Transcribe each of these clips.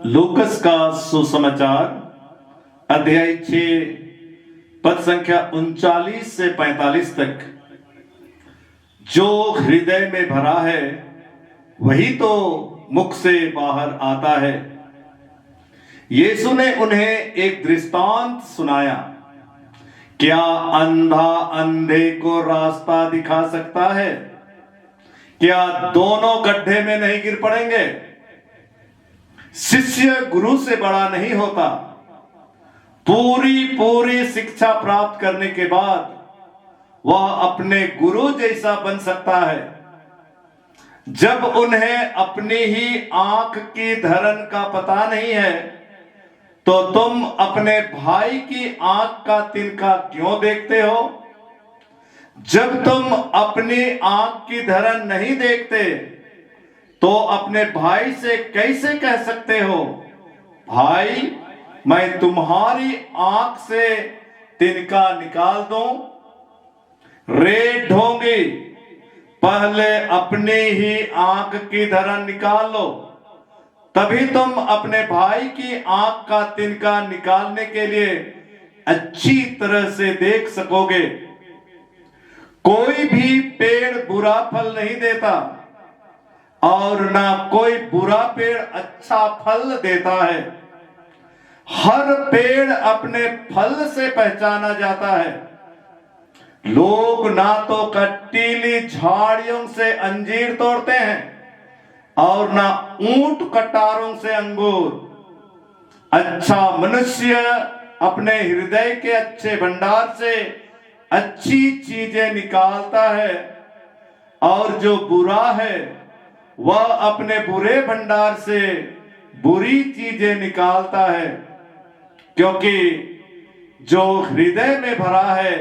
लूकस का सुसमाचार अध्याय 6 पद संख्या 39 से 45 तक। जो हृदय में भरा है वही तो मुख से बाहर आता है। यीशु ने उन्हें एक दृष्टांत सुनाया। क्या अंधा अंधे को रास्ता दिखा सकता है? क्या दोनों गड्ढे में नहीं गिर पड़ेंगे? शिष्य गुरु से बड़ा नहीं होता। पूरी शिक्षा प्राप्त करने के बाद वह अपने गुरु जैसा बन सकता है। जब उन्हें अपनी ही आंख की धरन का पता नहीं है तो तुम अपने भाई की आंख का तिनका क्यों देखते हो? जब तुम अपनी आंख की धरन नहीं देखते तो अपने भाई से कैसे कह सकते हो, भाई मैं तुम्हारी आंख से तिनका निकाल दूं? रे ढोंगी, पहले अपनी ही आंख की धरन निकाल लो, तभी तुम अपने भाई की आंख का तिनका निकालने के लिए अच्छी तरह से देख सकोगे। कोई भी पेड़ बुरा फल नहीं देता और ना कोई बुरा पेड़ अच्छा फल देता है। हर पेड़ अपने फल से पहचाना जाता है। लोग ना तो कटीली झाड़ियों से अंजीर तोड़ते हैं और ना ऊंट कटारों से अंगूर। अच्छा मनुष्य अपने हृदय के अच्छे भंडार से अच्छी चीजें निकालता है और जो बुरा है वह अपने बुरे भंडार से बुरी चीजें निकालता है, क्योंकि जो हृदय में भरा है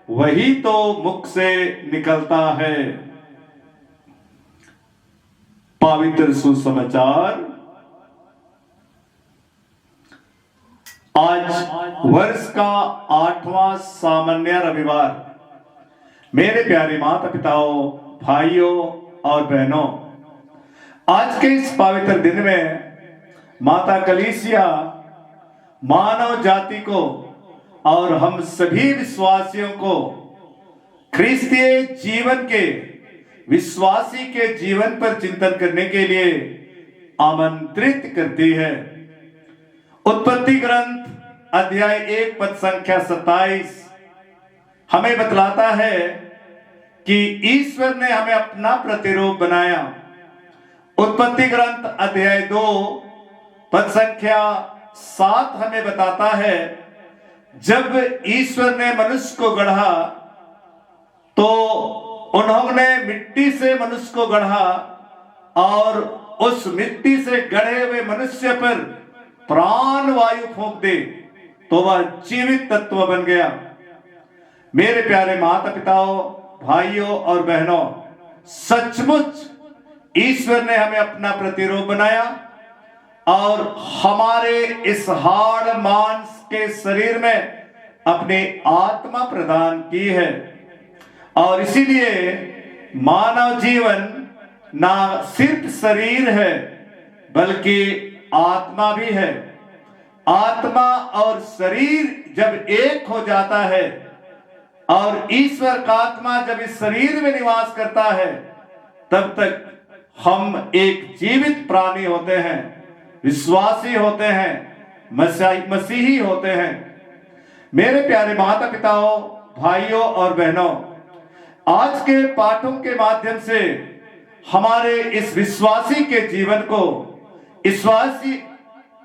वही तो मुख से निकलता है। पवित्र सुसमाचार। आज वर्ष का 8वां सामान्य रविवार। मेरे प्यारे माता पिताओं, भाइयों और बहनों, आज के इस पवित्र दिन में माता कलीसिया मानव जाति को और हम सभी विश्वासियों को ख्रिस्तीय जीवन के विश्वासी के जीवन पर चिंतन करने के लिए आमंत्रित करती है। उत्पत्ति ग्रंथ अध्याय 1 पद संख्या 27 हमें बतलाता है कि ईश्वर ने हमें अपना प्रतिरूप बनाया। उत्पत्ति ग्रंथ अध्याय 2 पद संख्या 7 हमें बताता है, जब ईश्वर ने मनुष्य को गढ़ा तो उन्होंने मिट्टी से मनुष्य को गढ़ा और उस मिट्टी से गढ़े हुए मनुष्य पर प्राण वायु फूंक दे तो वह जीवित तत्व बन गया। मेरे प्यारे माता पिताओं, भाइयों और बहनों, सचमुच ईश्वर ने हमें अपना प्रतिरूप बनाया और हमारे इस हाड़ मांस के शरीर में अपनी आत्मा प्रदान की है। और इसीलिए मानव जीवन ना सिर्फ शरीर है बल्कि आत्मा भी है। आत्मा और शरीर जब एक हो जाता है और ईश्वर का आत्मा जब इस शरीर में निवास करता है, तब तक हम एक जीवित प्राणी होते हैं, विश्वासी होते हैं, मसीही होते हैं। मेरे प्यारे माता पिताओं, भाइयों और बहनों, आज के पाठों के माध्यम से हमारे इस विश्वासी के जीवन को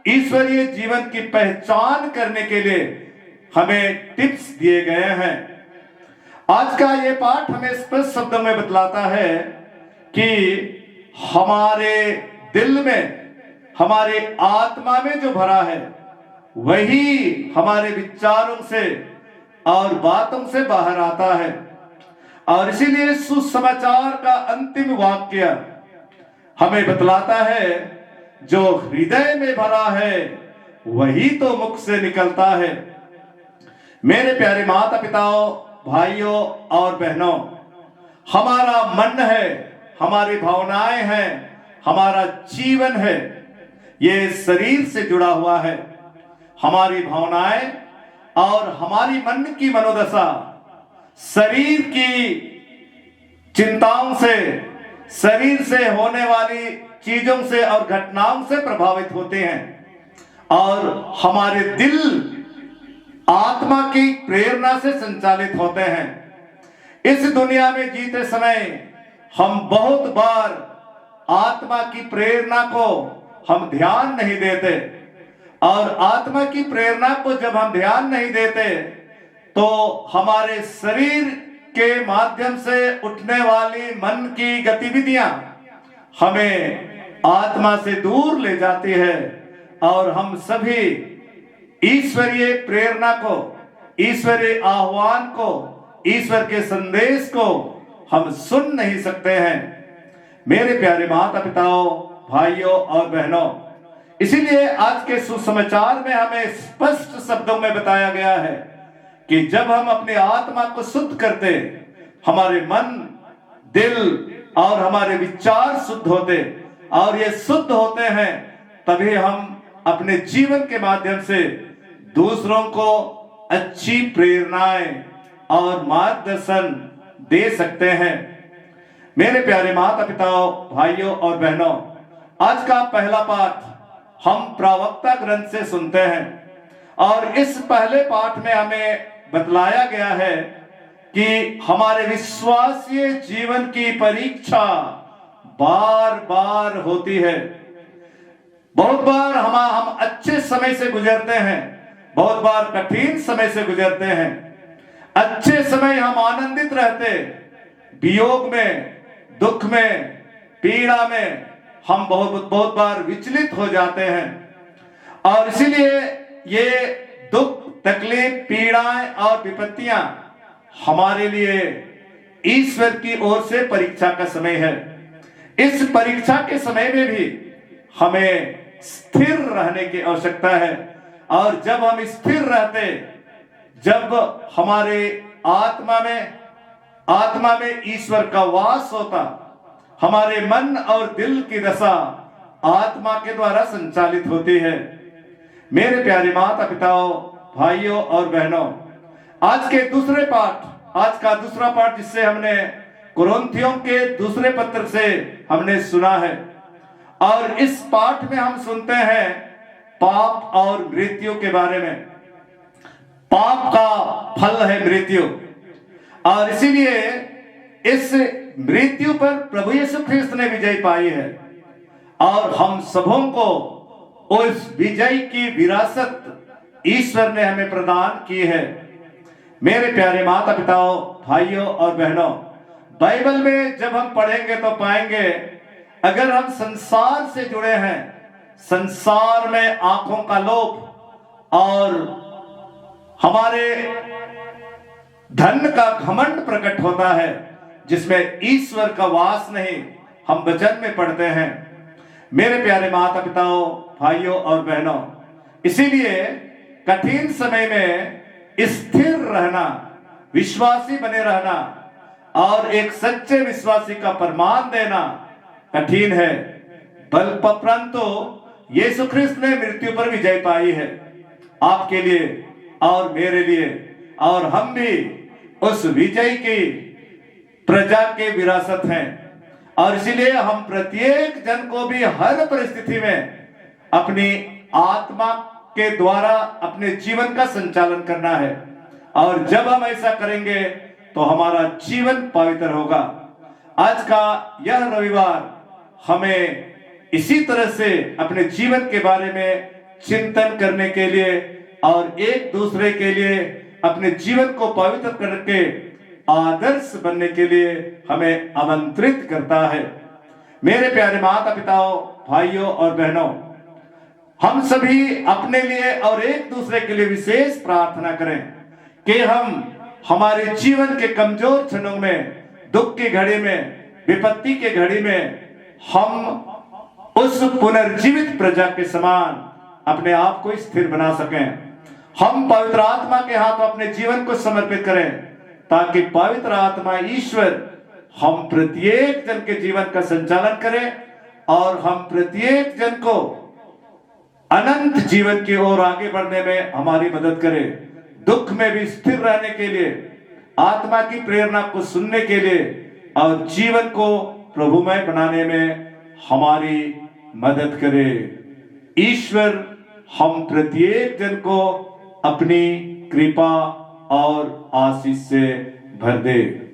ईश्वरीय जीवन की पहचान करने के लिए हमें टिप्स दिए गए हैं। आज का ये पाठ हमें स्पष्ट शब्दों में बतलाता है कि हमारे दिल में, हमारे आत्मा में जो भरा है वही हमारे विचारों से और बातों से बाहर आता है। और इसीलिए सुसमाचार का अंतिम वाक्य हमें बतलाता है, जो हृदय में भरा है वही तो मुख से निकलता है। मेरे प्यारे माता पिताओं, भाइयों और बहनों, हमारा मन है, हमारी भावनाएं हैं, हमारा जीवन है, ये शरीर से जुड़ा हुआ है। हमारी भावनाएं और हमारी मन की मनोदशा शरीर की चिंताओं से, शरीर से होने वाली चीजों से और घटनाओं से प्रभावित होते हैं और हमारे दिल आत्मा की प्रेरणा से संचालित होते हैं। इस दुनिया में जीते समय हम बहुत बार आत्मा की प्रेरणा को हम ध्यान नहीं देते और आत्मा की प्रेरणा को जब हम ध्यान नहीं देते तो हमारे शरीर के माध्यम से उठने वाली मन की गतिविधियां हमें आत्मा से दूर ले जाती है और हम सभी ईश्वरीय प्रेरणा को, ईश्वरीय आह्वान को, ईश्वर के संदेश को हम सुन नहीं सकते हैं। मेरे प्यारे माता पिताओं, भाइयों और बहनों, इसीलिए आज के सुसमाचार में हमें स्पष्ट शब्दों में बताया गया है कि जब हम अपनी आत्मा को शुद्ध करते, हमारे मन, दिल और हमारे विचार शुद्ध होते और ये शुद्ध होते हैं, तभी हम अपने जीवन के माध्यम से दूसरों को अच्छी प्रेरणाएं और मार्गदर्शन दे सकते हैं। मेरे प्यारे माता पिताओं, भाइयों और बहनों, आज का पहला पाठ हम प्रवक्ता ग्रंथ से सुनते हैं और इस पहले पाठ में हमें बतलाया गया है कि हमारे विश्वासीय जीवन की परीक्षा बार बार होती है। बहुत बार हम अच्छे समय से गुजरते हैं, बहुत बार कठिन समय से गुजरते हैं। अच्छे समय हम आनंदित रहते, वियोग में, दुख में, पीड़ा में हम बहुत बार विचलित हो जाते हैं और इसीलिए ये दुख, तकलीफ, पीड़ाएं और विपत्तियां हमारे लिए ईश्वर की ओर से परीक्षा का समय है। इस परीक्षा के समय में भी हमें स्थिर रहने की आवश्यकता है और जब हम स्थिर रहते, जब हमारे आत्मा में ईश्वर का वास होता, हमारे मन और दिल की दशा आत्मा के द्वारा संचालित होती है। मेरे प्यारे माता पिताओं, भाइयों और बहनों, आज का दूसरा पाठ जिससे हमने कुरिन्थियों के दूसरे पत्र से हमने सुना है और इस पाठ में हम सुनते हैं पाप और मृत्यु के बारे में। पाप का फल है मृत्यु और इसीलिए इस मृत्यु पर प्रभु यीशु ख्रिस्त ने विजय पाई है और हम सबों को उस विजय की विरासत ईश्वर ने हमें प्रदान की है। मेरे प्यारे माता पिताओं, भाइयों और बहनों, बाइबल में जब हम पढ़ेंगे तो पाएंगे अगर हम संसार से जुड़े हैं, संसार में आंखों का लोभ और हमारे धन का घमंड प्रकट होता है जिसमें ईश्वर का वास नहीं, हम वचन में पढ़ते हैं। मेरे प्यारे माता पिताओं, भाइयों और बहनों, इसीलिए कठिन समय में स्थिर रहना, विश्वासी बने रहना और एक सच्चे विश्वासी का प्रमाण देना कठिन है, परंतु यीशु ख्रिस्त ने मृत्यु पर विजय पाई है आपके लिए और मेरे लिए, और हम भी उस विजय की प्रजा के विरासत हैं और इसलिए हम प्रत्येक जन को भी हर परिस्थिति में अपनी आत्मा के द्वारा अपने जीवन का संचालन करना है और जब हम ऐसा करेंगे तो हमारा जीवन पवित्र होगा। आज का यह रविवार हमें इसी तरह से अपने जीवन के बारे में चिंतन करने के लिए और एक दूसरे के लिए अपने जीवन को पवित्र करके आदर्श बनने के लिए हमें आमंत्रित करता है। मेरे प्यारे माता पिताओं, भाइयों और बहनों, हम सभी अपने लिए और एक दूसरे के लिए विशेष प्रार्थना करें कि हम हमारे जीवन के कमजोर क्षणों में, दुख की घड़ी में, विपत्ति के घड़ी में हम उस पुनर्जीवित प्रजा के समान अपने आप को स्थिर बना सकें। हम पवित्र आत्मा के हाथों अपने जीवन को समर्पित करें ताकि पवित्र आत्मा ईश्वर हम प्रत्येक जन के जीवन का संचालन करे और हम प्रत्येक जन को अनंत जीवन की ओर आगे बढ़ने में हमारी मदद करे, दुख में भी स्थिर रहने के लिए, आत्मा की प्रेरणा को सुनने के लिए और जीवन को प्रभुमय बनाने में हमारी मदद करे। ईश्वर हम प्रत्येक जन को अपनी कृपा और आशीष से भर दे।